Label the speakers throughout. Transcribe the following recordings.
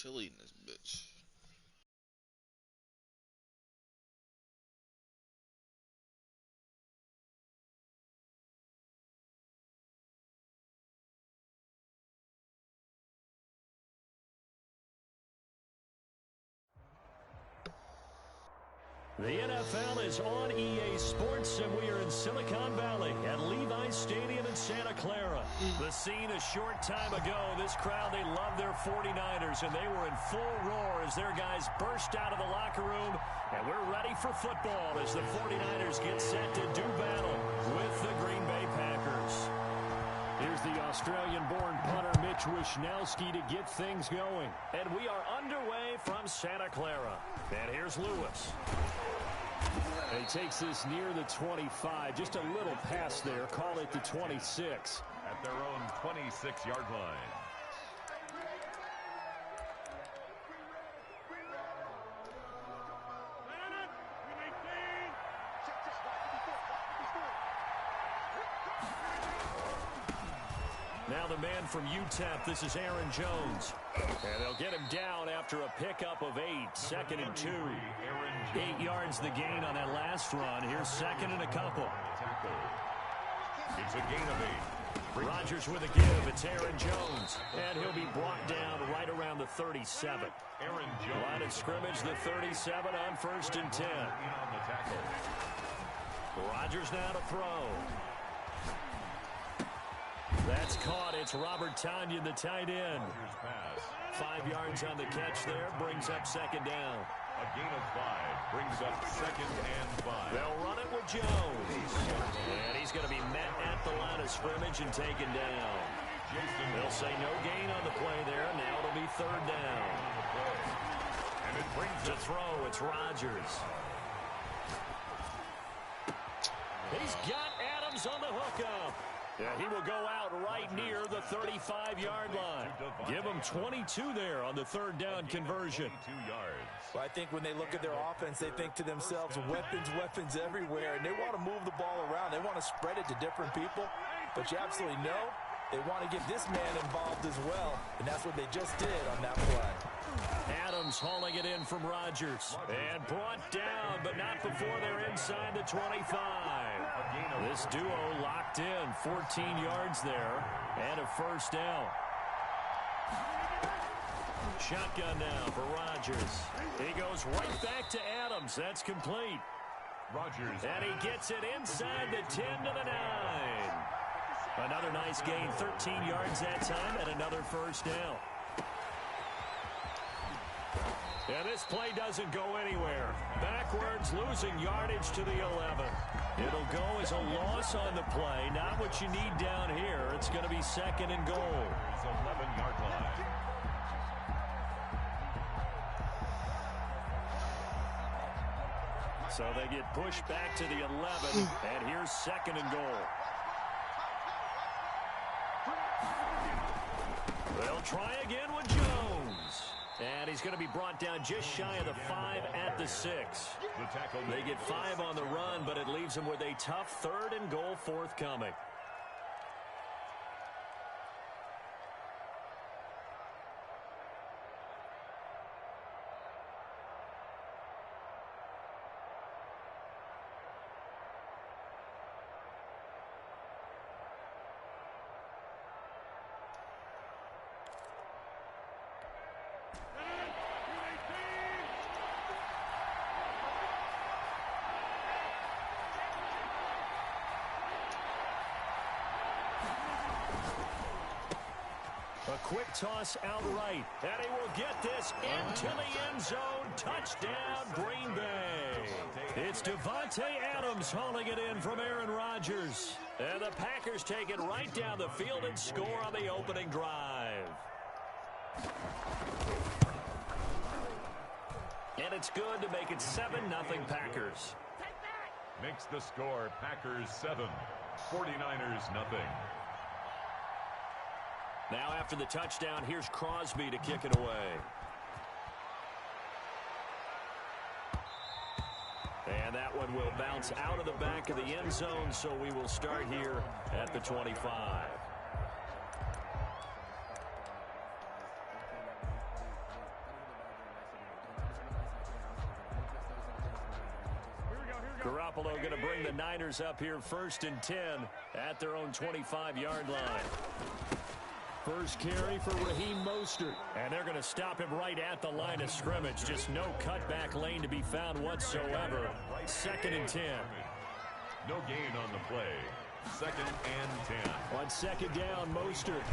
Speaker 1: chilly in this bitch.
Speaker 2: The NFL is on EA Sports, and we are in Silicon Valley at Levi's Stadium in Santa Clara. The scene a short time ago, this crowd, they love their 49ers, and they were in full roar as their guys burst out of the locker room, and we're ready for football as the 49ers get set to do battle with the Green Bay Packers. Here's the Australian-born punter Mitch Wishnowsky to get things going. And we are underway from Santa Clara. And here's Lewis. He takes this near the 25. Just a little pass there. Call it the 26.
Speaker 3: At their own 26-yard line.
Speaker 2: Now the man from UTEP, this is Aaron Jones. And they'll get him down after a pickup of 8, 2nd and 2. 8 yards the gain on that last run. Here's 2nd and a couple.
Speaker 3: It's a gain of 8.
Speaker 2: Rodgers with a give. It's Aaron Jones. And he'll be brought down right around the 37.
Speaker 3: Aaron Jones.
Speaker 2: Line of scrimmage, the 37 on 1st and 10. Rodgers now to throw. That's caught. It's Robert Tonyan, the tight end. 5 yards on the catch there. Brings up 2nd down.
Speaker 3: A gain of 5 brings up 2nd and 5.
Speaker 2: They'll run it with Jones. And he's going to be met at the line of scrimmage and taken down. They'll say no gain on the play there. Now it'll be 3rd down.
Speaker 3: And it brings
Speaker 2: to throw. It's Rodgers. He's got Adams on the hookup. Yeah, he will go out right near the 35-yard line. Give him 22 there on the 3rd down conversion.
Speaker 3: 2 yards.
Speaker 4: Well, I think when they look at their offense, they think to themselves, weapons, weapons everywhere. And they want to move the ball around. They want to spread it to different people. But you absolutely know they want to get this man involved as well. And that's what they just did on that play.
Speaker 2: Adams hauling it in from Rodgers. And brought down, but not before they're inside the 25. This duo locked in. 14 yards there. And a 1st down. Shotgun now for Rodgers. He goes right back to Adams. That's complete.
Speaker 3: Rodgers.
Speaker 2: And he gets it inside the 10 to the 9. Another nice gain. 13 yards that time and another 1st down. And this play doesn't go anywhere. Backwards, losing yardage to the 11. It'll go as a loss on the play. Not what you need down here. It's going to be 2nd and goal.
Speaker 3: It's 11-yard line.
Speaker 2: So they get pushed back to the 11. And here's 2nd and goal. They'll try again with Jones. And he's going to be brought down just shy of the 5 at the 6. They get 5 on the run, but it leaves them with a tough 3rd and goal forthcoming. A quick toss outright, and he will get this into the end zone. Touchdown, Green Bay. It's Devontae Adams hauling it in from Aaron Rodgers. And the Packers take it right down the field and score on the opening drive. And it's good to make it 7-0 Packers.
Speaker 3: Makes the score Packers 7, 49ers nothing.
Speaker 2: Now after the touchdown, here's Crosby to kick it away. And that one will bounce out of the back of the end zone, so we will start here at the 25. Garoppolo going to bring the Niners up here 1st and 10 at their own 25-yard line. First carry for Raheem Mostert. And they're going to stop him right at the line of scrimmage. Just no cutback lane to be found whatsoever. 2nd and 10.
Speaker 3: No gain on the play. 2nd and 10.
Speaker 2: On 2nd down, Mostert.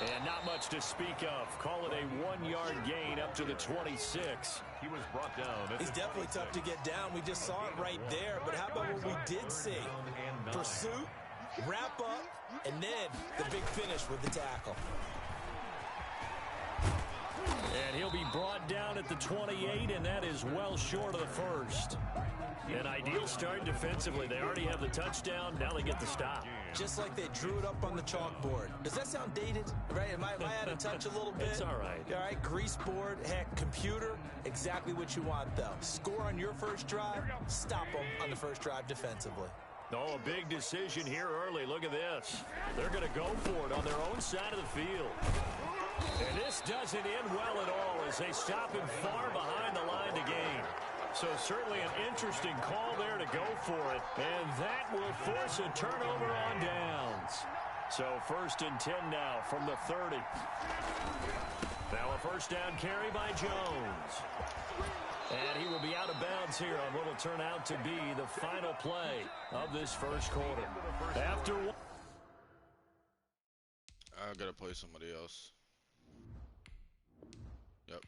Speaker 2: And not much to speak of. Call it a 1-yard gain up to the 26.
Speaker 3: He was brought down.
Speaker 4: He's definitely tough to get down. We just saw it right there. But how about what we did see? Pursuit, wrap up, and then the big finish with the tackle.
Speaker 2: And he'll be brought down at the 28, and that is well short of the first. An ideal start defensively. They already have the touchdown. Now they get the stop.
Speaker 4: Just like they drew it up on the chalkboard. Does that sound dated? Right? Am I out of touch a little bit?
Speaker 2: It's all right.
Speaker 4: All right, grease board, heck, computer, exactly what you want, though. Score on your first drive, stop them on the first drive defensively.
Speaker 2: Oh, a big decision here early. Look at this. They're going to go for it on their own side of the field. And this doesn't end well at all as they stop him far behind the line to gain. So certainly an interesting call there to go for it. And that will force a turnover on downs. So 1st and 10 now from the 30. Now a first down carry by Jones. And he will be out of bounds here on what will turn out to be the final play of this first quarter. After one.
Speaker 1: I gotta play somebody else. Yep.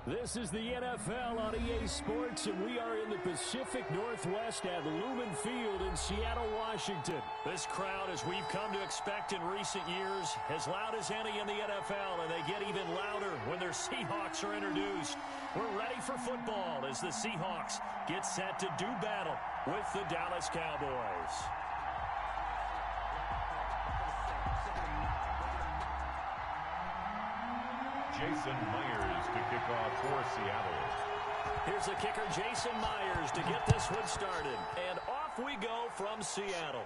Speaker 2: This is the NFL on EA Sports, and we are in the Pacific Northwest at Lumen Field in Seattle, Washington. This crowd, as we've come to expect in recent years, as loud as any in the NFL, and they get even louder when their Seahawks are introduced. We're ready for football as the Seahawks get set to do battle with the Dallas Cowboys.
Speaker 3: Jason Myers to kick off for Seattle.
Speaker 2: Here's the kicker, Jason Myers, to get this one started. And off we go from Seattle.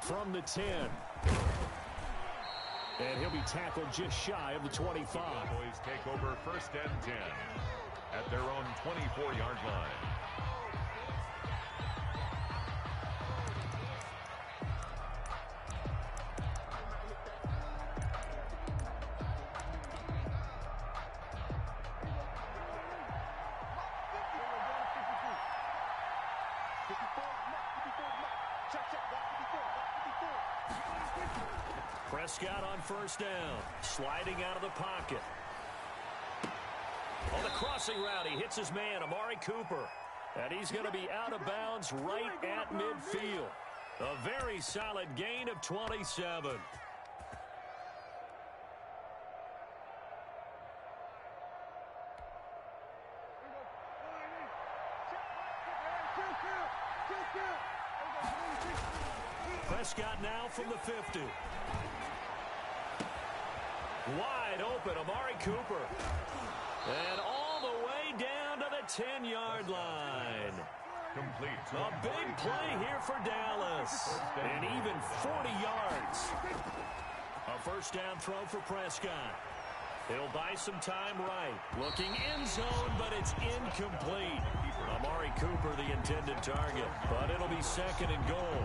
Speaker 2: From the 10. And he'll be tackled just shy of the 25.
Speaker 3: Cowboys take over 1st and 10 at their own 24-yard line.
Speaker 2: Prescott on 1st down, sliding out of the pocket. On the crossing route, he hits his man, Amari Cooper. And he's going to be out of bounds right at midfield. A very solid gain of 27. Prescott now from the 50. Wide open, Amari Cooper. And all the way down to the 10-yard line.
Speaker 3: Complete.
Speaker 2: A big play here for Dallas. And even 40 yards. A 1st down throw for Prescott. He'll buy some time right. Looking end zone, but it's incomplete. Amari Cooper, the intended target. But it'll be 2nd and goal.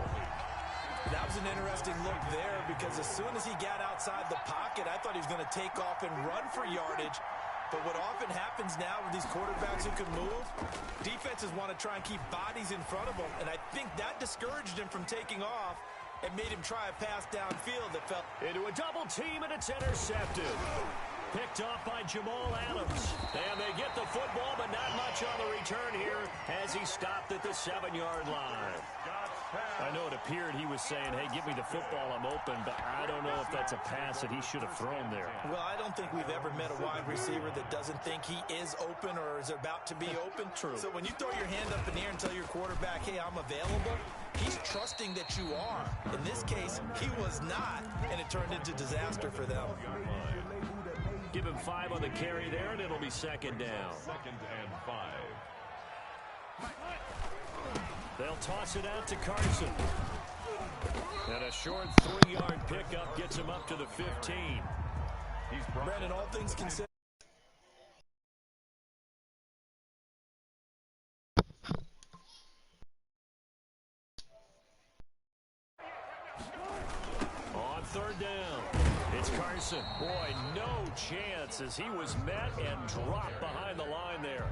Speaker 4: That was an interesting look there because as soon as he got outside the pocket, I thought he was going to take off and run for yardage. But what often happens now with these quarterbacks who can move, defenses want to try and keep bodies in front of them. And I think that discouraged him from taking off and made him try a pass downfield that fell
Speaker 2: into a double team, and it's intercepted. Picked off by Jamal Adams. And they get the football, but not much on the return here as he stopped at the 7-yard line. I know it appeared he was saying, hey, give me the football, I'm open, but I don't know if that's a pass that he should have thrown there.
Speaker 4: Well, I don't think we've ever met a wide receiver that doesn't think he is open or is about to be open.
Speaker 2: True.
Speaker 4: So when you throw your hand up in the air and tell your quarterback, hey, I'm available, he's trusting that you are. In this case, he was not, and it turned into disaster for them.
Speaker 2: Give him 5 on the carry there, and it'll be 2nd down.
Speaker 3: 2nd and 5.
Speaker 2: They'll toss it out to Carson. And a short 3-yard pickup gets him up to the 15.
Speaker 4: Brandon, all things considered.
Speaker 2: On 3rd down, it's Carson. Boy, no chance as he was met and dropped behind the line there.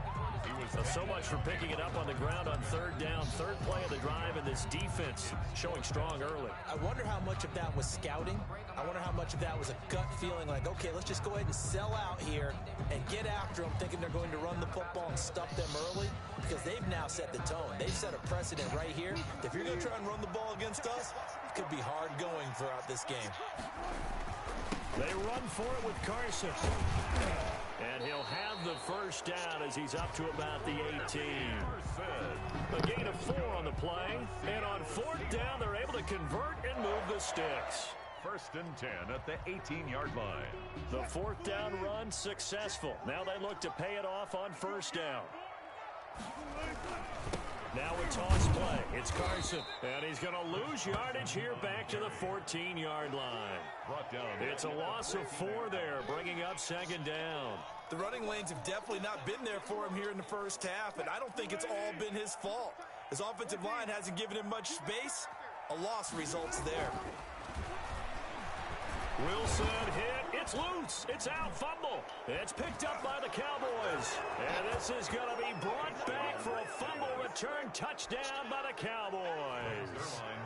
Speaker 2: So much for picking it up on the ground on 3rd down. 3rd play of the drive, and this defense showing strong early.
Speaker 4: I wonder how much of that was scouting. I wonder how much of that was a gut feeling like, okay, let's just go ahead and sell out here and get after them, thinking they're going to run the football and stuff them early, because they've now set the tone. They've set a precedent right here. If you're going to try and run the ball against us, it could be hard going throughout this game.
Speaker 2: They run for it with Carson. And he'll have the 1st down as he's up to about the 18. A gain of 4 on the play. And on 4th down, they're able to convert and move the sticks.
Speaker 3: 1st and 10 at the 18-yard line.
Speaker 2: The 4th down run successful. Now they look to pay it off on 1st down. Now a toss play. It's Carson. And he's going to lose yardage here back to the 14-yard line.
Speaker 3: Brought down.
Speaker 2: It's a loss of 4 there, bringing up 2nd down.
Speaker 4: The running lanes have definitely not been there for him here in the 1st half, and I don't think it's all been his fault. His offensive line hasn't given him much space. A loss results there.
Speaker 2: Wilson hit. It's loose. It's out. Fumble. It's picked up by the Cowboys. And this is going to be brought back for a fumble return touchdown by the Cowboys.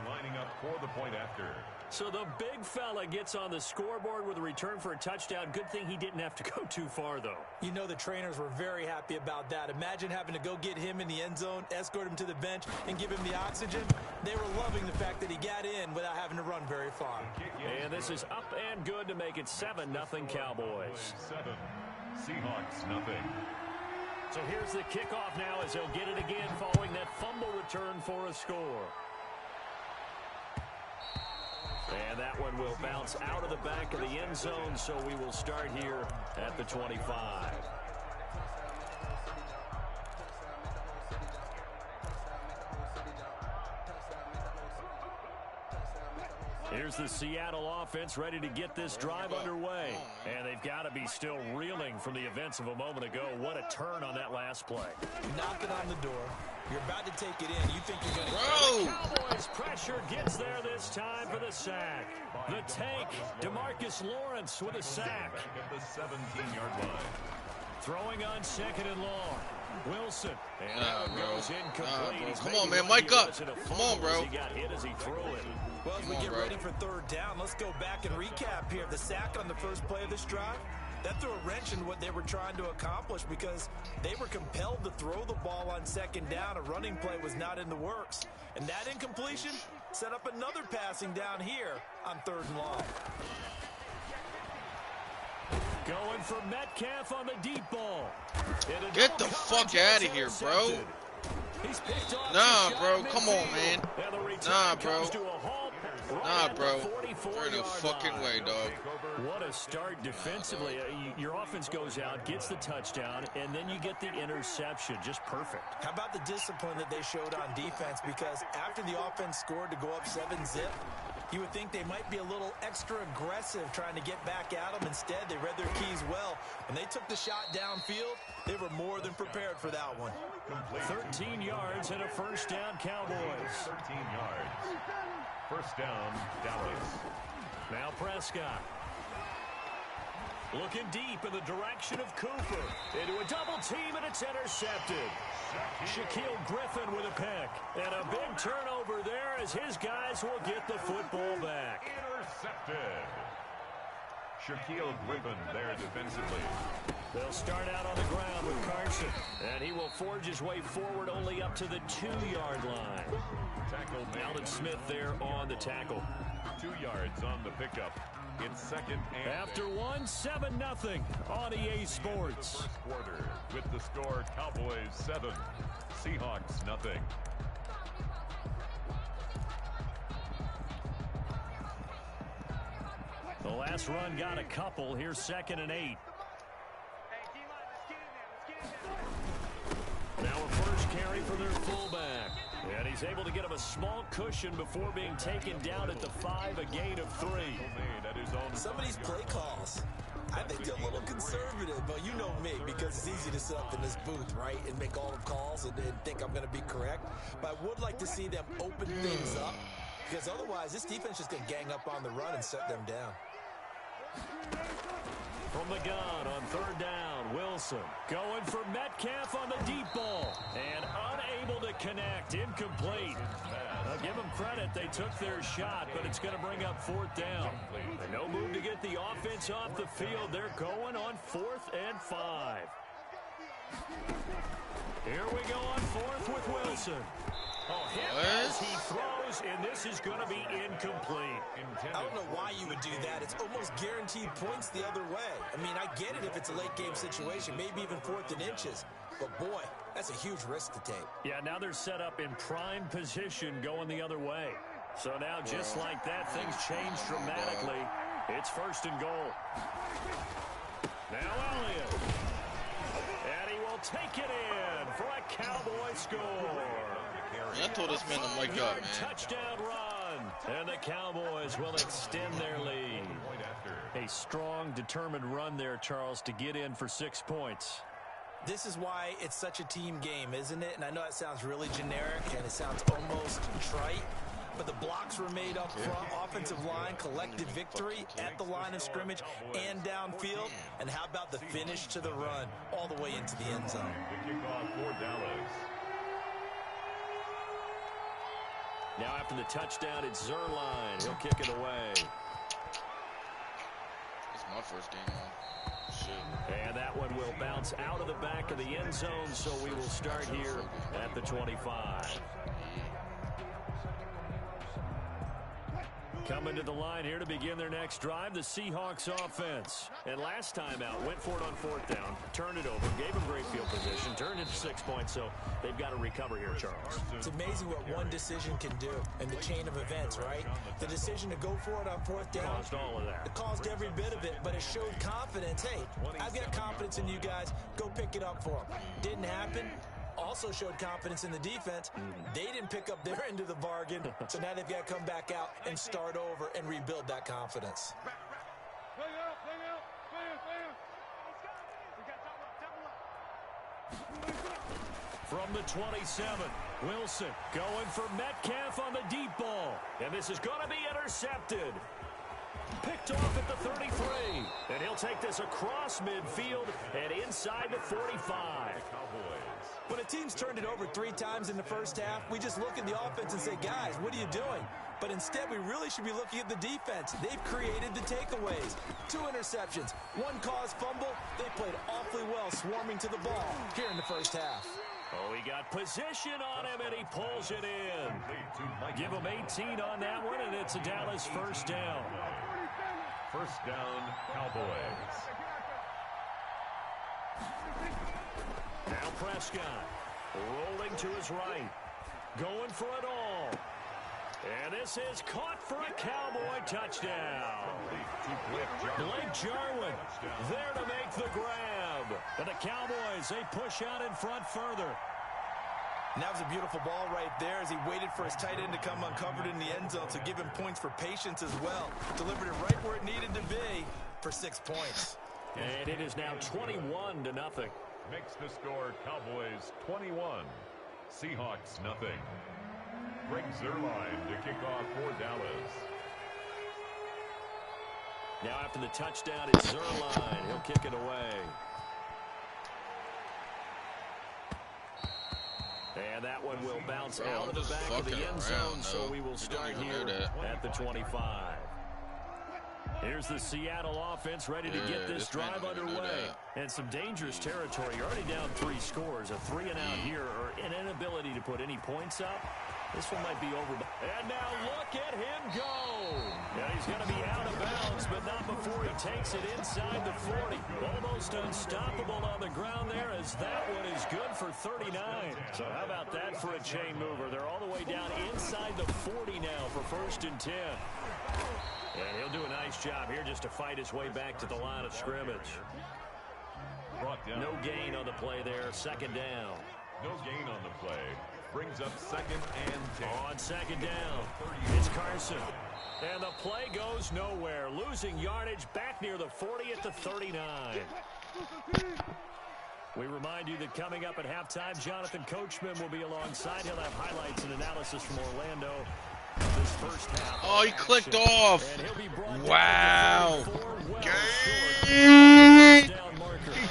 Speaker 3: Lining up for the point after.
Speaker 2: So the big fella gets on the scoreboard with a return for a touchdown. Good thing he didn't have to go too far, though.
Speaker 4: You know the trainers were very happy about that. Imagine having to go get him in the end zone, escort him to the bench, and give him the oxygen. They were loving the fact that he got in without having to run very far.
Speaker 2: And this is up and good to make it 7-0 Cowboys.
Speaker 3: 7. Seahawks, nothing.
Speaker 2: So here's the kickoff now as they'll get it again following that fumble return for a score. And that one will bounce out of the back of the end zone, so we will start here at the 25. Here's the Seattle offense ready to get this drive underway. And they've got to be still reeling from the events of a moment ago. What a turn on that last play.
Speaker 4: Knocking on the door. You're about to take it in. You think you're going to
Speaker 2: go. Cowboys pressure gets there this time for the sack. The tank, DeMarcus Lawrence with a sack.
Speaker 3: At the 17-yard line.
Speaker 2: Throwing on 2nd and long. Wilson. And now it goes incomplete.
Speaker 1: Come on, man. Mic up. Come on, bro.
Speaker 2: He got hit as he threw it.
Speaker 4: Well, as we get ready for 3rd down, let's go back and recap here. The sack on the first play of this drive, that threw a wrench in what they were trying to accomplish because they were compelled to throw the ball on 2nd down. A running play was not in the works. And that incompletion set up another passing down here on 3rd and long.
Speaker 2: Going for Metcalf on the deep ball.
Speaker 1: Get the fuck out of here, bro. Nah, bro. Come on, man. Nah, bro. Nah, bro. You're in the fucking way, dog.
Speaker 2: What a start defensively. Your offense goes out, gets the touchdown, and then you get the interception. Just perfect.
Speaker 4: How about the discipline that they showed on defense? Because after the offense scored to go up 7-zip, you would think they might be a little extra aggressive trying to get back at them. Instead, they read their keys well. When they took the shot downfield, they were more than prepared for that one.
Speaker 2: 13 yards and a 1st down, Cowboys.
Speaker 3: 13 yards. 1st down, Dallas.
Speaker 2: Now Prescott. Looking deep in the direction of Cooper. Into a double team, and it's intercepted. Shaquille Griffin with a pick. And a big turnover there as his guys will get the football back.
Speaker 3: Intercepted. Shaquille Griffin there defensively.
Speaker 2: They'll start out on the ground with Carson. And he will forge his way forward only up to the 2-yard line.
Speaker 3: Tackle
Speaker 2: Alden Smith there on the tackle.
Speaker 3: 2 yards on the pickup. It's 2nd and
Speaker 2: after 7-0 on EA Sports.
Speaker 3: First quarter with the score Cowboys 7, Seahawks nothing.
Speaker 2: The last run got a couple. Here's 2nd and 8. Now a first carry for their fullback. And he's able to get him a small cushion before being taken down at the 5, a gain of 3.
Speaker 4: Some of these play calls, I think they're a little conservative, but you know me, because it's easy to sit up in this booth, right, and make all the calls and think I'm going to be correct. But I would like to see them open things up, because otherwise this defense is going to gang up on the run and set them down.
Speaker 2: From the gun on 3rd down, Wilson going for Metcalf on the deep ball and unable to connect, incomplete. I'll give them credit, they took their shot, but it's going to bring up 4th down. And no move to get the offense off the field. They're going on 4th and 5. Here we go on 4th with Wilson. Oh, hit as he throws, and this is going to be incomplete.
Speaker 4: I don't know why you would do that. It's almost guaranteed points the other way. I mean, I get it if it's a late-game situation, maybe even 4th and inches. But, boy, that's a huge risk to take.
Speaker 2: Yeah, now they're set up in prime position going the other way. So now, just like that, things change dramatically. It's 1st and goal. Now Elliott. And he will take it in for a Cowboy score.
Speaker 1: I told this man to mic up, man.
Speaker 2: Touchdown run. And the Cowboys will extend their lead. A strong, determined run there, Charles, to get in for 6 points.
Speaker 4: This is why it's such a team game, isn't it? And I know it sounds really generic and it sounds almost trite, but the blocks were made up front. Offensive line, collective victory at the line of scrimmage and downfield. And how about the finish to the run all the way into the end zone?
Speaker 3: The kickoff for Dallas.
Speaker 2: Now after the touchdown, it's Zerline. He'll kick it away.
Speaker 1: It's my first game on. Shit.
Speaker 2: And that one will bounce out of the back of the end zone, so we will start here at the 25. Coming to the line here to begin their next drive, the Seahawks offense. And last time out, went for it on fourth down, turned it over, gave them great field position, turned it to 6 points, so they've got to recover here, Charles.
Speaker 4: It's amazing what one decision can do in the chain of events, right? The decision to go for it on fourth down.
Speaker 2: Caused all of that.
Speaker 4: It caused every bit of it, but it showed confidence. Hey, I've got confidence in you guys. Go pick it up for them. Didn't happen. Also showed confidence in the defense. They didn't pick up their end of the bargain, so now they've got to come back out and start over and rebuild that confidence.
Speaker 2: From the 27, Wilson going for Metcalf on the deep ball. And this is going to be intercepted. Picked off at the 33. And he'll take this across midfield and inside the 45.
Speaker 4: When a team's turned it over 3 times in the first half, we just look at the offense and say, guys, what are you doing? But instead, we really should be looking at the defense. They've created the takeaways. 2 interceptions, 1 caused fumble. They played awfully well swarming to the ball here in the first half.
Speaker 2: Oh, he got position on him, and he pulls it in. Give him 18 on that one, and it's a Dallas first down.
Speaker 3: First down, Cowboys.
Speaker 2: Now Prescott rolling to his right, going for it all. And this is caught for a Cowboy touchdown. Blake Jarwin there to make the grab. And the Cowboys, they push out in front further.
Speaker 4: And that was a beautiful ball right there as he waited for his tight end to come uncovered in the end zone, so give him points for patience as well. Delivered it right where it needed to be for 6 points.
Speaker 2: And it is now 21-0.
Speaker 3: Makes the score Cowboys 21. Seahawks nothing. Greg Zerline to kick off for Dallas.
Speaker 2: Now after the touchdown, it's Zerline. He'll kick it away. And that one will bounce out of the back of the end zone, so we will start here at the 25. Here's the Seattle offense ready to get this drive underway. And some dangerous territory. You're already down 3 scores. A 3-and-out here or an inability to put any points up. This one might be over. And now look at him go. And he's going to be out of bounds, but not before he takes it inside the 40. Almost unstoppable on the ground there as that one is good for 39. So how about that for a chain mover? They're all the way down inside the 40 now for 1st and 10. And he'll do a nice job here just to fight his way back to the line of scrimmage. No gain on the play there. 2nd down.
Speaker 3: No gain on the play. Brings up 2nd and 10.
Speaker 2: On 2nd down, it's Carson. And the play goes nowhere. Losing yardage back near the 40 at the 39. We remind you that coming up at halftime, Jonathan Coachman will be alongside. He'll have highlights and analysis from Orlando. This first half.
Speaker 1: Oh, he clicked off. Wow.
Speaker 2: He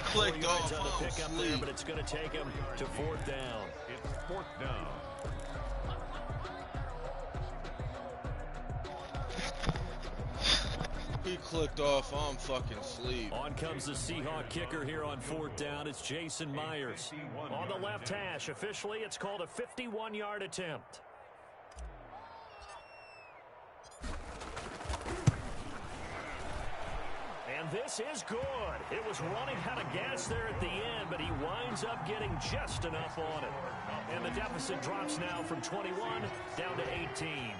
Speaker 1: clicked off.
Speaker 2: On the pickup there, but it's going to take him to 4th down.
Speaker 3: It's 4th down.
Speaker 1: He clicked off. I'm fucking asleep.
Speaker 2: On comes the Seahawk kicker here on 4th down. It's Jason Myers. On the left hash. Officially, it's called a 51-yard attempt. And this is good. It was running out of gas there at the end, but he winds up getting just enough on it. And the deficit drops now from 21 down to 18.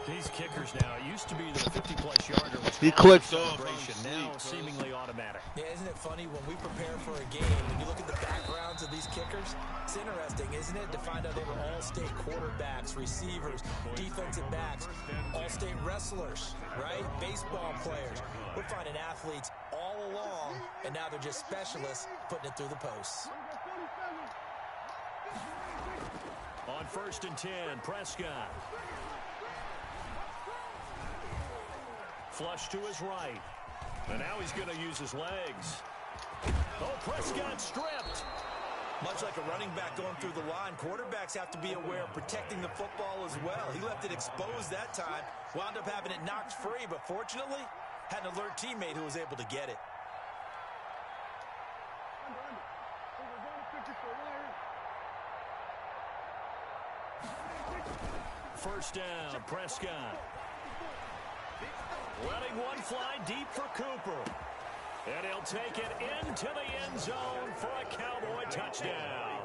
Speaker 2: These kickers now, it used to be that a 50-plus yarder was
Speaker 1: he clicked off.
Speaker 2: Now seemingly automatic.
Speaker 4: Yeah, isn't it funny when we prepare for a game and you look at the backgrounds of these kickers? It's interesting, isn't it, to find out they were all-state quarterbacks, receivers, defensive backs, all-state wrestlers, right? Baseball players. We're finding athletes all along, and now they're just specialists putting it through the posts.
Speaker 2: On 1st and 10, Prescott. Flush to his right. And now he's going to use his legs. Oh, Prescott stripped.
Speaker 4: Much like a running back going through the line, quarterbacks have to be aware of protecting the football as well. He left it exposed that time, wound up having it knocked free, but fortunately, had an alert teammate who was able to get it.
Speaker 2: First down, Prescott. Letting one fly deep for Cooper. And he'll take it into the end zone for a Cowboy touchdown.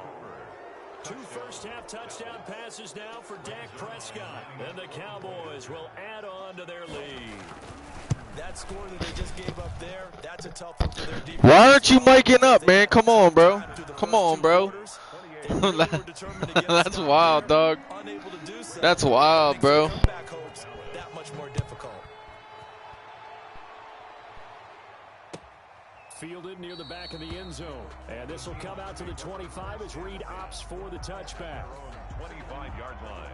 Speaker 2: 2 first-half touchdown passes now for Dak Prescott. And the Cowboys will add on to their lead.
Speaker 4: That score that they just gave up there, that's a tough one for their defense.
Speaker 1: Why aren't you miking up, man? Come on, bro. Come on, bro. That's wild, dog. That's wild, bro.
Speaker 4: That much more difficult.
Speaker 2: Fielded near the back of the end zone. And this will come out to the 25 as Reed opts for the touchback.
Speaker 3: 25-yard line.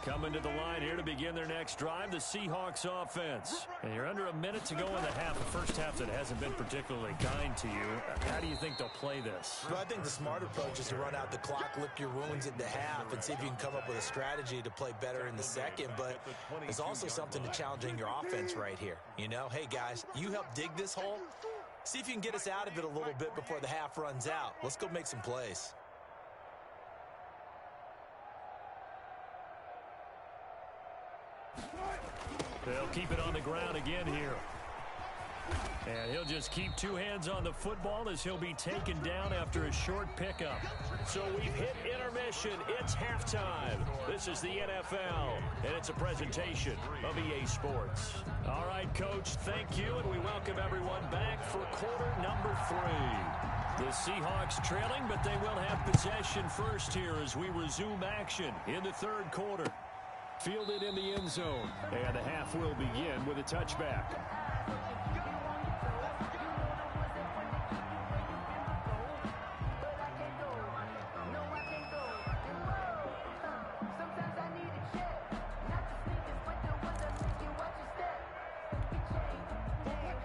Speaker 2: Coming to the line here to begin their next drive, the Seahawks offense. And you're under a minute to go in the half, the first half that hasn't been particularly kind to you. How do you think they'll play this?
Speaker 4: Well, I think the smart approach is to run out the clock, lick your wounds at the half, and see if you can come up with a strategy to play better in the second. But there's also something to challenging your offense right here. You know, hey, guys, you help dig this hole. See if you can get us out of it a little bit before the half runs out. Let's go make some plays.
Speaker 2: They'll keep it on the ground again here. And he'll just keep 2 hands on the football as he'll be taken down after a short pickup. So we've hit intermission. It's halftime. This is the NFL, and it's a presentation of EA Sports. All right, Coach, thank you, and we welcome everyone back for quarter number 3. The Seahawks trailing, but they will have possession first here as we resume action in the third quarter. Fielded in the end zone, and the half will begin with a touchback.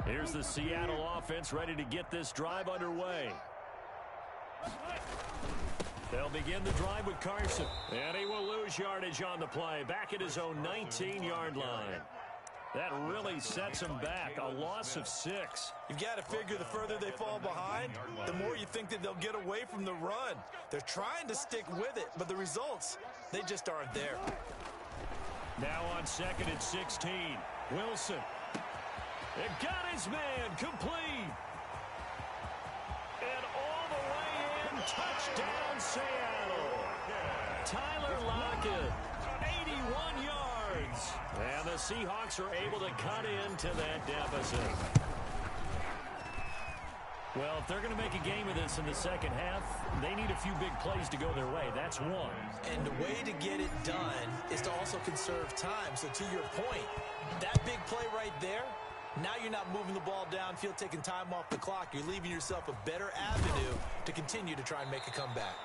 Speaker 2: Here's the Seattle offense ready to get this drive underway. They'll begin the drive with Carson. And he will lose yardage on the play. Back at his own 19-yard line. That really sets him back. A loss of 6.
Speaker 4: You've got to figure the further they fall behind, the more you think that they'll get away from the run. They're trying to stick with it, but the results, they just aren't there.
Speaker 2: Now on second and 16. Wilson. It got his man complete. And all the way in, touchdown Seattle. Tyler Lockett, 81 yards. And the Seahawks are able to cut into that deficit. Well, if they're going to make a game of this in the second half, they need a few big plays to go their way. That's one.
Speaker 4: And the way to get it done is to also conserve time. So to your point, that big play right there, now you're not moving the ball downfield, taking time off the clock. You're leaving yourself a better avenue to continue to try and make a comeback.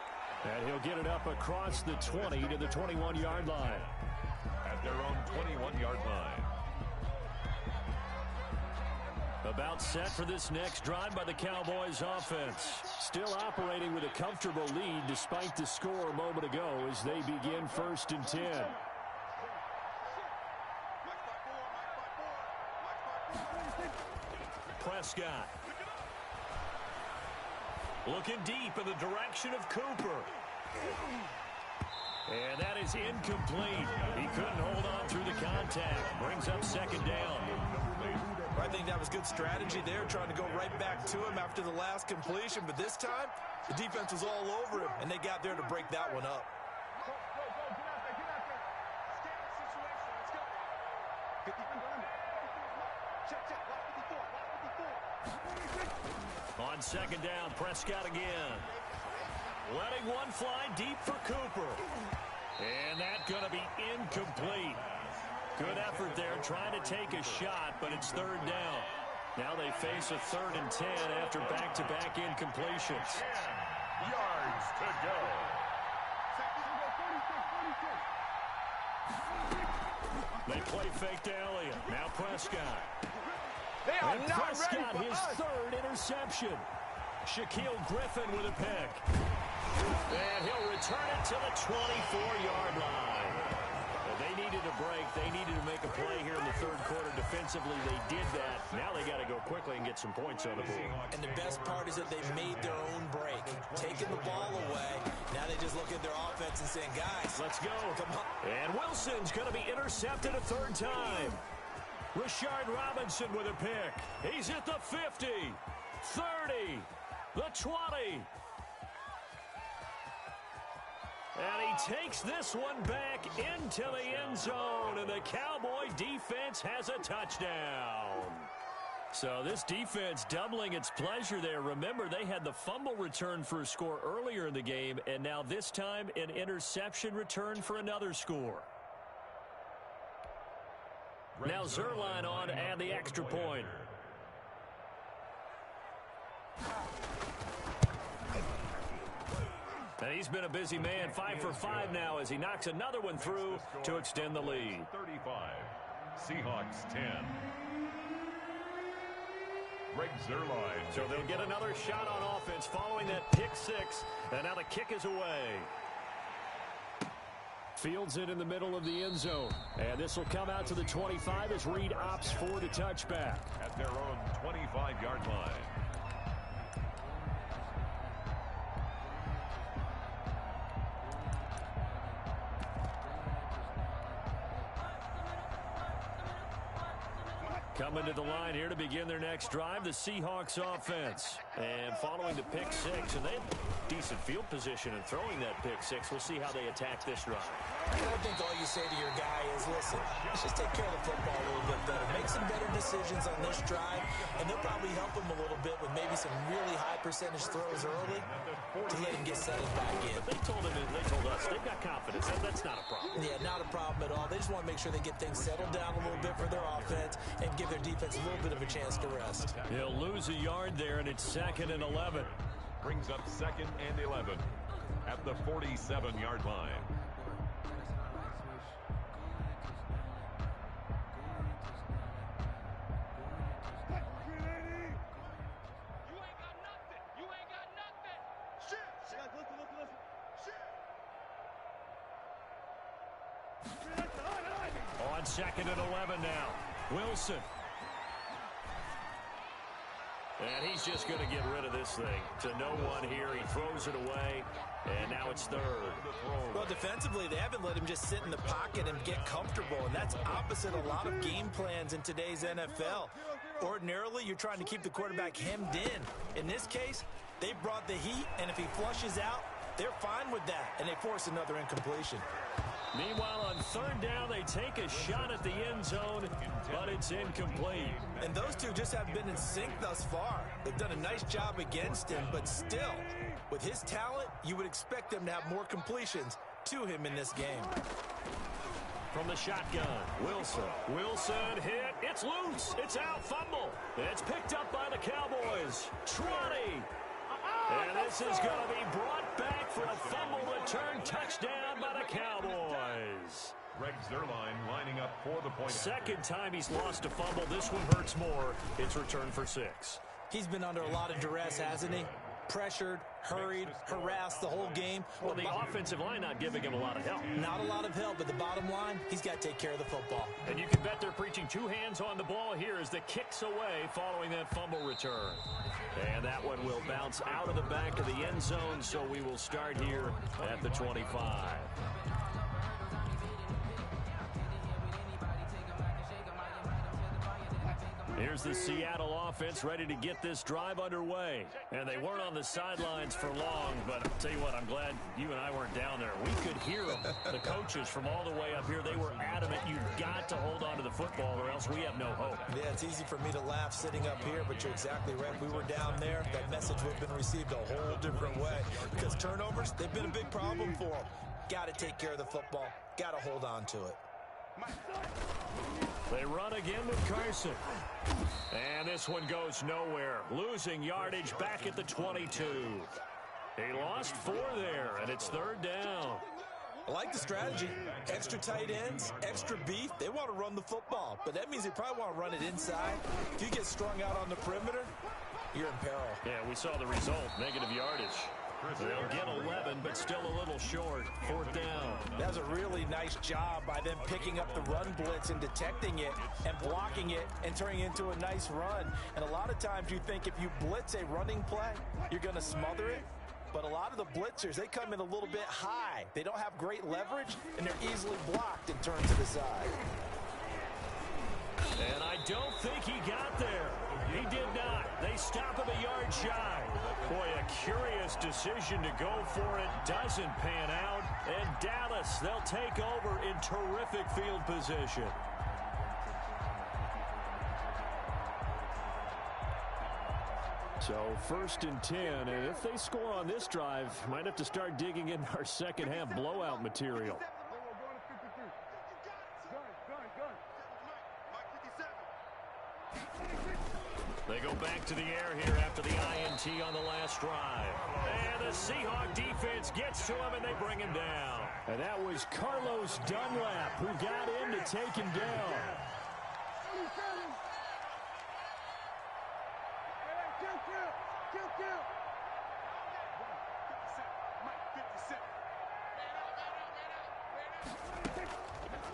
Speaker 2: And he'll get it up across the 20 to the 21-yard line.
Speaker 3: At their own 21-yard line.
Speaker 2: About set for this next drive by the Cowboys offense. Still operating with a comfortable lead despite the score a moment ago as they begin 1st and 10. Prescott. Looking deep in the direction of Cooper. And that is incomplete. He couldn't hold on through the contact. Brings up 2nd down.
Speaker 4: I think that was good strategy there, trying to go right back to him after the last completion. But this time, the defense was all over him, and they got there to break that one up.
Speaker 2: On 2nd down, Prescott again. Letting one fly deep for Cooper. And that's going to be incomplete. Good effort there, trying to take a shot, but it's 3rd down. Now they face a 3rd and 10 after back-to-back incompletions.
Speaker 3: 10 yards to go.
Speaker 2: They play fake to Elliott. Now Prescott. And Prescott, his third interception. Shaquille Griffin with a pick. And he'll return it to the 24-yard line. Well, they needed a break. They needed to make a play here in the third quarter. Defensively, they did that. Now they got to go quickly and get some points on the board.
Speaker 4: And the best part is that they made their own break. Taking the ball away. Now they just look at their offense and saying, guys,
Speaker 2: let's go.
Speaker 4: Come on.
Speaker 2: And Wilson's going to be intercepted a third time. Rashard Robinson with a pick. He's at the 50, 30, the 20. And he takes this one back into the end zone, and the Cowboy defense has a touchdown. So this defense doubling its pleasure there. Remember, they had the fumble return for a score earlier in the game, and now this time an interception return for another score. Now Zerline on and the extra point. And he's been a busy man, 5 for 5 now as he knocks another one through to extend the lead.
Speaker 3: 35, Seahawks 10. Greg Zerline.
Speaker 2: So they'll get another shot on offense following that pick six, and now the kick is away. Fields it in the middle of the end zone. And this will come out to the 25 as Reed opts for the touchback.
Speaker 3: At their own 25-yard line.
Speaker 2: Coming to the line here to begin their next drive, the Seahawks offense. And following the pick six, and they have decent field position in throwing that pick six. We'll see how they attack this drive.
Speaker 4: I think all you say to your guy is, listen, let's just take care of the football a little bit better. Make some better decisions on this drive, and they'll probably help him a little bit with maybe some really high percentage throws early to let him get settled back in.
Speaker 2: But they told us, they've got confidence. That's not a problem.
Speaker 4: Yeah, not a problem at all. They just want to make sure they get things settled down a little bit for their offense and give their defense a little bit of a chance to rest.
Speaker 2: He'll lose a yard there, and it's 2nd and 11.
Speaker 3: Brings up 2nd and 11 at the 47-yard line.
Speaker 2: On 2nd and 11 now. Wilson. And he's just going to get rid of this thing to no one here. He throws it away, and now it's 3rd.
Speaker 4: Well, defensively, they haven't let him just sit in the pocket and get comfortable, and that's opposite a lot of game plans in today's NFL. Ordinarily, you're trying to keep the quarterback hemmed in. In this case, they brought the heat, and if he flushes out, they're fine with that, and they force another incompletion.
Speaker 2: Meanwhile, on 3rd down, they take a shot at the end zone, but it's incomplete.
Speaker 4: And those two just haven't been in sync thus far. They've done a nice job against him, but still, with his talent, you would expect them to have more completions to him in this game.
Speaker 2: From the shotgun, Wilson. Wilson hit. It's loose. It's out. Fumble. It's picked up by the Cowboys. 20. And this is going to be brought back for a fumble return touchdown by the Cowboys.
Speaker 3: Greg Zerline lining up for the point.
Speaker 2: 2nd time he's lost a fumble. This one hurts more. It's returned for 6.
Speaker 4: He's been under a lot of duress, hasn't he? Pressured, hurried, harassed the whole game.
Speaker 2: Well, the offensive line not giving him a lot of help.
Speaker 4: Not a lot of help, but the bottom line, he's got to take care of the football.
Speaker 2: And you can bet they're preaching 2 hands on the ball here as the kick's away following that fumble return. And that one will bounce out of the back of the end zone, so we will start here at the 25. Here's the Seattle offense ready to get this drive underway. And they weren't on the sidelines for long, but I'll tell you what, I'm glad you and I weren't down there. We could hear them. The coaches from all the way up here, they were adamant. You've got to hold on to the football or else we have no hope.
Speaker 4: Yeah, it's easy for me to laugh sitting up here, but you're exactly right. We were down there. That message would have been received a whole different way. Because turnovers, they've been a big problem for them. Got to take care of the football. Got to hold on to it.
Speaker 2: They run again with Carson. And this one goes nowhere. Losing yardage back at the 22. He lost 4 there, and it's 3rd down.
Speaker 4: I like the strategy. Extra tight ends, extra beef. They want to run the football, but that means they probably want to run it inside. If you get strung out on the perimeter, you're in peril.
Speaker 2: Yeah, we saw the result, negative yardage. They'll get 11, but still a little short. 4th down.
Speaker 4: That was a really nice job by them picking up the run blitz and detecting it and blocking it and turning it into a nice run. And a lot of times you think if you blitz a running play, you're going to smother it. But a lot of the blitzers, they come in a little bit high. They don't have great leverage, and they're easily blocked and turned to the side.
Speaker 2: And I don't think he got there. He did not. They stop him a yard shy. Boy, a curious decision to go for it. Doesn't pan out. And Dallas, they'll take over in terrific field position. So 1st and 10, and if they score on this drive, might have to start digging in our second half blowout material. They go back to the air here after the INT on the last drive. And the Seahawk defense gets to him, and they bring him down. And that was Carlos Dunlap who got in to take him down.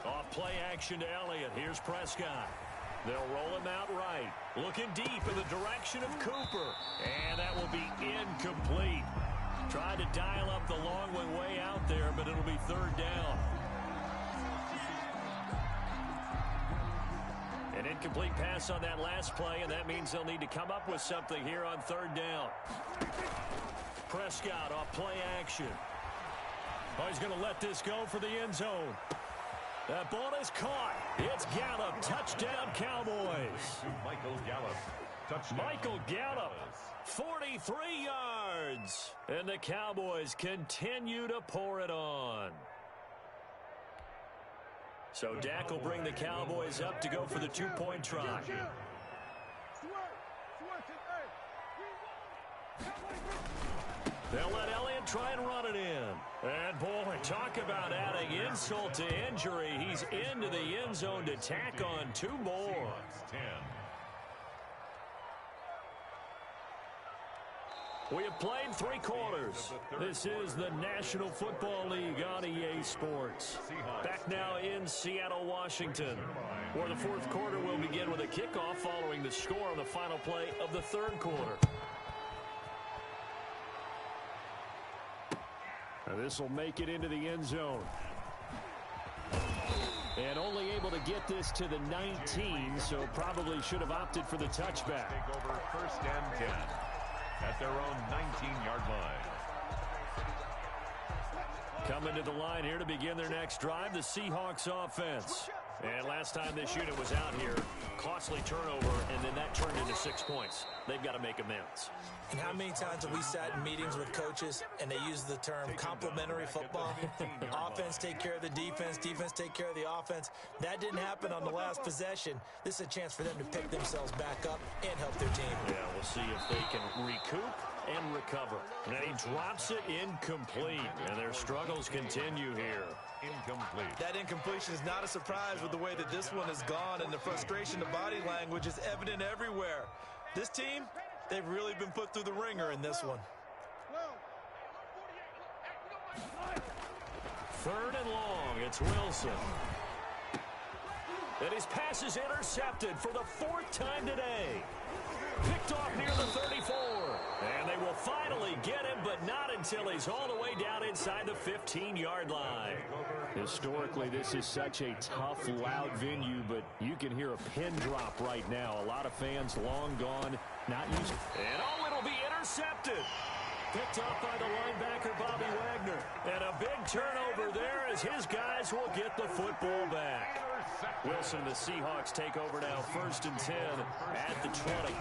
Speaker 2: Off play action to Elliott. Here's Prescott. They'll roll him out right. Looking deep in the direction of Cooper. And that will be incomplete. Tried to dial up the long one way out there, but it'll be 3rd down. An incomplete pass on that last play, and that means they'll need to come up with something here on 3rd down. Prescott off play action. Oh, he's going to let this go for the end zone. That ball is caught. It's Gallup. Touchdown, Cowboys.
Speaker 3: Michael Gallup. Touchdown.
Speaker 2: Michael Gallup. 43 yards. And the Cowboys continue to pour it on. So Dak will bring the Cowboys up to go for the 2-point try. They'll let Elliott try and run it in. And, boy, talk about adding insult to injury. He's into the end zone to tack on 2 more.
Speaker 3: 10.
Speaker 2: We have played 3 quarters. This is the National Football League on EA Sports. Back now in Seattle, Washington, where the 4th quarter will begin with a kickoff following the score on the final play of the 3rd quarter. Now this will make it into the end zone. And only able to get this to the 19, so probably should have opted for the touchback.
Speaker 3: Take over 1st and 10 at their own 19-yard line.
Speaker 2: Coming to the line here to begin their next drive, the Seahawks offense. And last time this unit was out here, costly turnover, and then that turned into 6 points. They've got to make amends.
Speaker 4: And how many times have we sat in meetings with coaches and they use the term complementary football? Offense take care of the defense, defense take care of the offense. That didn't happen on the last possession. This is a chance for them to pick themselves back up and help their team.
Speaker 2: Yeah, we'll see if they can recoup and recover. And he drops it incomplete, and their struggles continue here.
Speaker 3: Incomplete.
Speaker 4: That incompletion is not a surprise with the way that this one has gone, and the frustration, the body language is evident everywhere. This team, they've really been put through the ringer in this one.
Speaker 2: 3rd and long, it's Wilson. And his pass is intercepted for the 4th time today. Picked off near the 34. And they will finally get him, but not until he's all the way down inside the 15-yard line. Historically, this is such a tough, loud venue, but you can hear a pin drop right now. A lot of fans long gone, not used. And it'll be intercepted. Picked off by the linebacker, Bobby Wagner. And a big turnover there as his guys will get the football back. Wilson and the Seahawks take over now, 1st and 10 at the 20.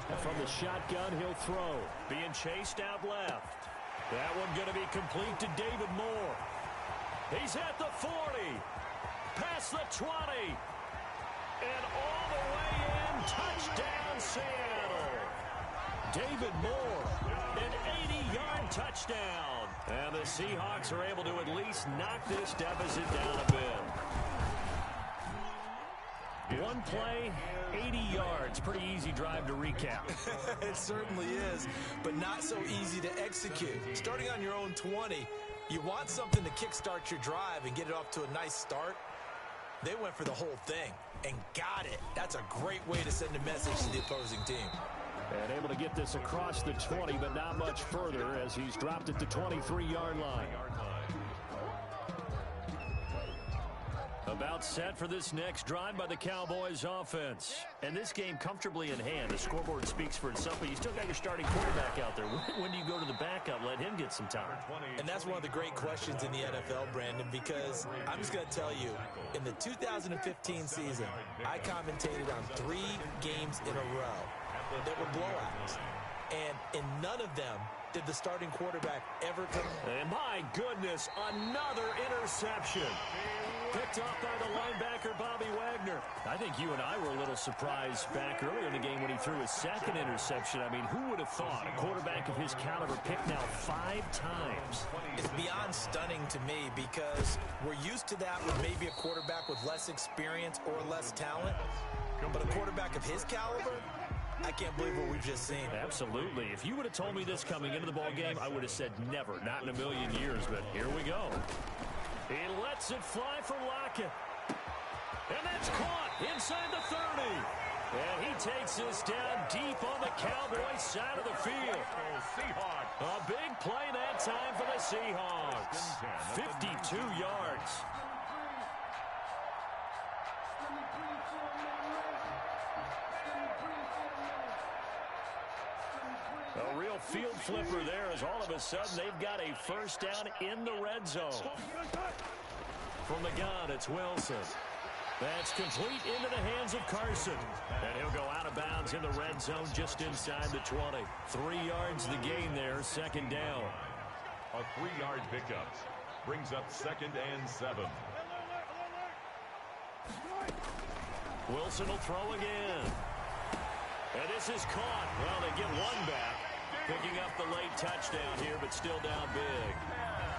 Speaker 2: And from the shotgun, he'll throw. Being chased out left. That one going to be complete to David Moore. He's at the 40. Past the 20. And all the way in. Touchdown, Seattle. David Moore, an 80-yard touchdown. And the the Seahawks are able to at least knock this deficit down a bit. One play, 80 yards. Pretty easy drive to recap.
Speaker 4: It certainly is, but not so easy to execute. Starting on your own 20, you want something to kickstart your drive and get it off to a nice start. They went for the whole thing and got it. That's a great way to send a message to the opposing team.
Speaker 2: And able to get this across the 20, but not much further as he's dropped at the 23-yard line. About set for this next drive by the Cowboys offense. And this game comfortably in hand. The scoreboard speaks for itself, but you still got your starting quarterback out there. When do you go to the backup? Let him get some time.
Speaker 4: And that's one of the great questions in the NFL, Brandon, because I'm just going to tell you, in the 2015 season, I commentated on 3 games in a row that were blowouts. And in none of them did the starting quarterback ever come.
Speaker 2: And my goodness, another interception. Picked off by the linebacker, Bobby Wagner. I think you and I were a little surprised back earlier in the game when he threw his second interception. I mean, who would have thought a quarterback of his caliber picked now 5 times?
Speaker 4: It's beyond stunning to me because we're used to that with maybe a quarterback with less experience or less talent. But a quarterback of his caliber, I can't believe what we've just seen.
Speaker 2: Absolutely. If you would have told me this coming into the ball game, I would have said never, not in a million years. But here we go. He lets it fly for Lockett. And that's caught inside the 30. And he takes this down deep on the Cowboys side of the field. A big play that time for the Seahawks. 52 yards. A real field flipper there as all of a sudden they've got a first down in the red zone. From the gun, it's Wilson. That's complete into the hands of Carson. And he'll go out of bounds in the red zone just inside the 20. 3 yards the gain there, second down.
Speaker 3: A 3-yard pickup brings up 2nd and 7.
Speaker 2: Wilson will throw again. And this is caught. Well, they get one back. Picking up the late touchdown here, but still down big.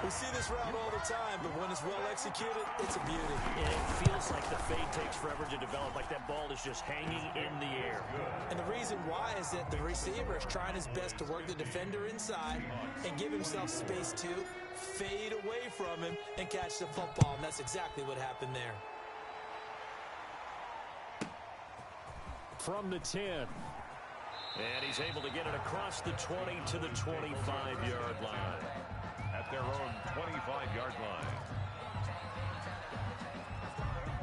Speaker 4: We see this route all the time, but when it's well executed, it's a beauty.
Speaker 2: And it feels like the fade takes forever to develop, like that ball is just hanging in the air.
Speaker 4: And the reason why is that the receiver is trying his best to work the defender inside and give himself space to fade away from him and catch the football, and that's exactly what happened there.
Speaker 2: From the 10. And he's able to get it across the 20 to the 25-yard line.
Speaker 3: At their own 25-yard line.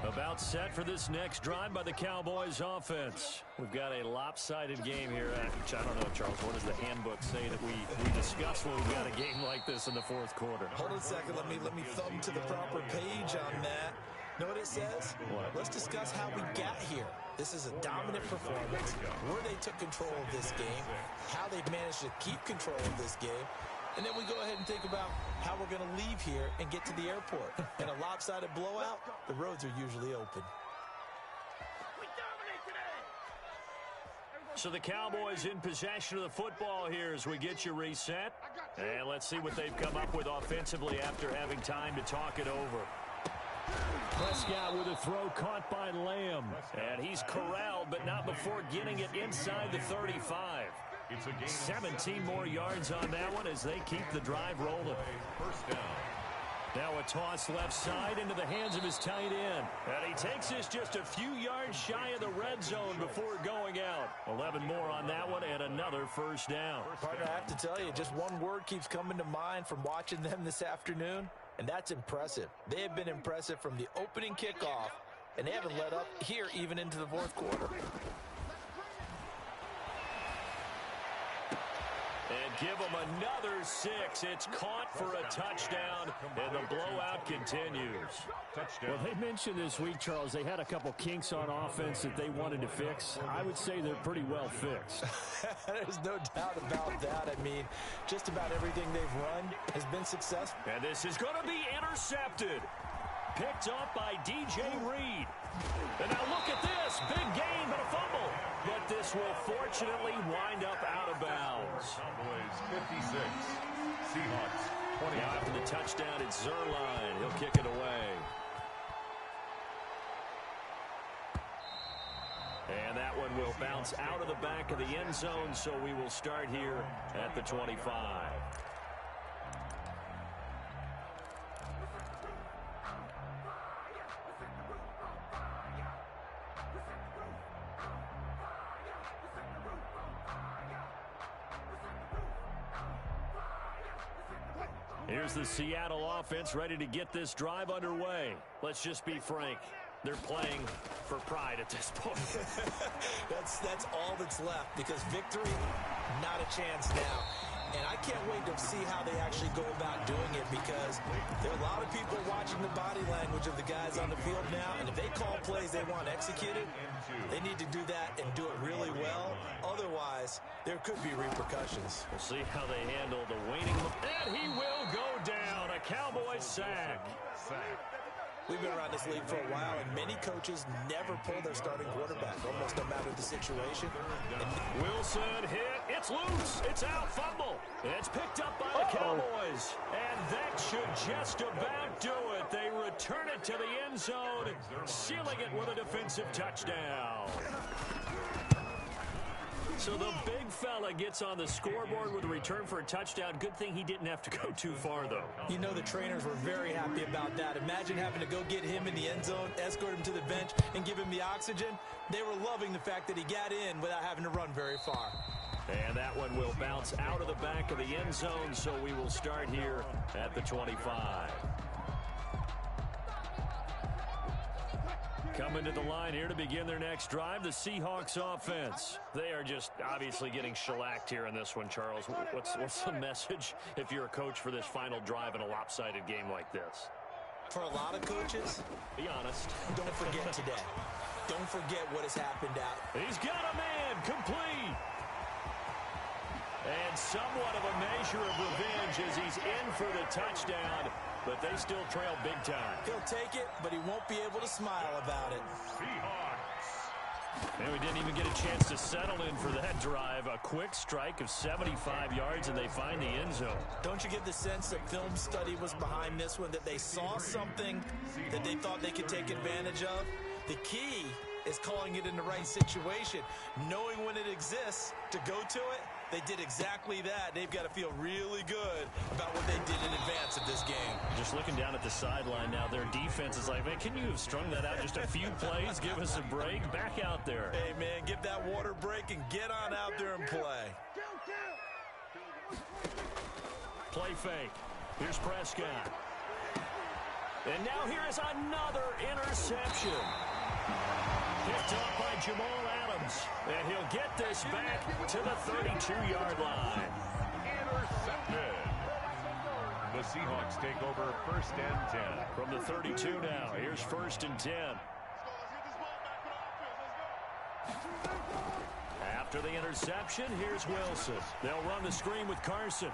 Speaker 2: About set for this next drive by the Cowboys offense. We've got a lopsided game here. Which I don't know, Charles. What does the handbook say that we discuss when we've got a game like this in the fourth quarter?
Speaker 4: Hold on a second. Let me thumb to the proper page on that. Know what it says?
Speaker 2: What?
Speaker 4: Let's discuss how we got here. This is a dominant performance, where they took control of this game, how they've managed to keep control of this game, and then we go ahead and think about how we're going to leave here and get to the airport. In a lopsided blowout, the roads are usually open.
Speaker 2: So the Cowboys in possession of the football here as we get you reset. And let's see what they've come up with offensively after having time to talk it over. Prescott with a throw caught by Lamb. And he's corralled, but not before getting it inside the 35. 17 more yards on that one as they keep the drive rolling.
Speaker 3: First down.
Speaker 2: Now a toss left side into the hands of his tight end. And he takes this just a few yards shy of the red zone before going out. 11 more on that one and another first down.
Speaker 4: Partner, I have to tell you, just one word keeps coming to mind from watching them this afternoon, and that's impressive. They have been impressive from the opening kickoff, and they haven't let up here even into the fourth quarter.
Speaker 2: And give them another 6. It's caught for a touchdown, and the blowout continues.
Speaker 3: Touchdown.
Speaker 2: Well, they mentioned this week, Charles, they had a couple kinks on offense that they wanted to fix. I would say they're pretty well fixed.
Speaker 4: There's no doubt about that. I mean, just about everything they've run has been successful.
Speaker 2: And this is going to be intercepted. Picked up by DJ Reed. And now look at this. Big gain, but a fumble. But this will fortunately wind up out of bounds.
Speaker 3: Cowboys 56, Seahawks
Speaker 2: Now after the touchdown, it's Zerline. He'll kick it away. And that one will bounce out of the back of the end zone, so we will start here at the 25. Here's the Seattle offense ready to get this drive underway. Let's just be frank. They're playing for pride at this point.
Speaker 4: That's all that's left, because victory, not a chance now. And I can't wait to see how they actually go about doing it, because there are a lot of people watching the body language of the guys on the field now, and if they call plays they want executed, they need to do that and do it really well. Otherwise, there could be repercussions.
Speaker 2: We'll see how they handle the waning. And he will go down. A Cowboys sack.
Speaker 4: We've been around this league for a while, and many coaches never pull their starting quarterback, almost no matter the situation.
Speaker 2: Wilson hit. It's loose. It's out. Fumble. It's picked up by the Cowboys. And that should just about do it. They return it to the end zone, sealing it with a defensive touchdown. So the big fella gets on the scoreboard with a return for a touchdown. Good thing he didn't have to go too far, though.
Speaker 4: You know the trainers were very happy about that. Imagine having to go get him in the end zone, escort him to the bench, and give him the oxygen. They were loving the fact that he got in without having to run very far.
Speaker 2: And that one will bounce out of the back of the end zone, so we will start here at the 25. Coming to the line here to begin their next drive, the Seahawks offense. They are just obviously getting shellacked here in this one, Charles. What's the message if you're a coach for this final drive in a lopsided game like this?
Speaker 4: For a lot of coaches,
Speaker 2: be honest.
Speaker 4: Don't forget today. Don't forget what has happened out.
Speaker 2: He's got a man, complete. And somewhat of a measure of revenge as he's in for the touchdown. But they still trail big time.
Speaker 4: He'll take it, but he won't be able to smile about it.
Speaker 2: And we didn't even get a chance to settle in for that drive. A quick strike of 75 yards, and they find the end zone.
Speaker 4: Don't you get the sense that film study was behind this one, that they saw something that they thought they could take advantage of? The key is calling it in the right situation, knowing when it exists to go to it. They did exactly that. They've got to feel really good about what they did in advance of this game.
Speaker 2: Just looking down at the sideline now, their defense is like, man, can you have strung that out just a few plays? Give us a break. Back out there.
Speaker 4: Hey, man, give that water break and get on out there and play.
Speaker 2: Play fake. Here's Prescott. And now here is another interception. Picked up by Jamal Adams. And he'll get this back to the 32-yard line.
Speaker 3: Intercepted. The Seahawks take over 1st and 10.
Speaker 2: From the 32 now. Here's 1st and 10. After the interception, here's Wilson. They'll run the screen with Carson.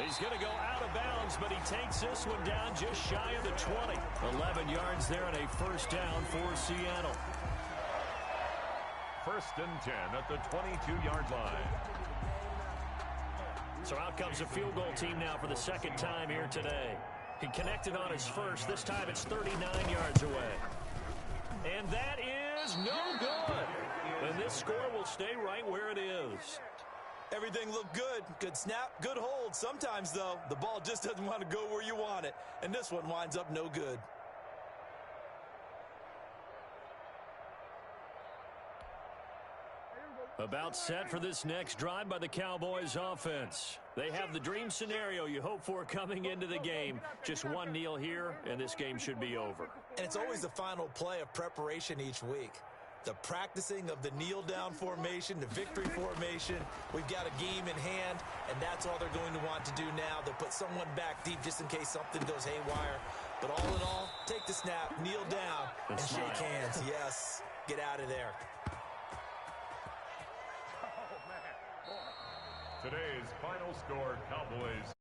Speaker 2: He's going to go out of bounds, but he takes this one down just shy of the 20. 11 yards there and a 1st down for Seattle.
Speaker 3: 1st and 10 at the 22-yard line.
Speaker 2: So out comes a field goal team now for the 2nd time here today. He connected on his first. This time it's 39 yards away. And that is no good. And this score will stay right where it is.
Speaker 4: Everything looked good. Good snap, good hold. Sometimes, though, the ball just doesn't want to go where you want it. And this one winds up no good.
Speaker 2: About set for this next drive by the Cowboys offense. They have the dream scenario you hope for coming into the game. Just one kneel here, and this game should be over.
Speaker 4: And it's always the final play of preparation each week. The practicing of the kneel-down formation, the victory formation. We've got a game in hand, and that's all they're going to want to do now. They'll put someone back deep just in case something goes haywire. But all in all, take the snap, kneel down, and shake hands. Yes, get out of there.
Speaker 3: Today's final score, Cowboys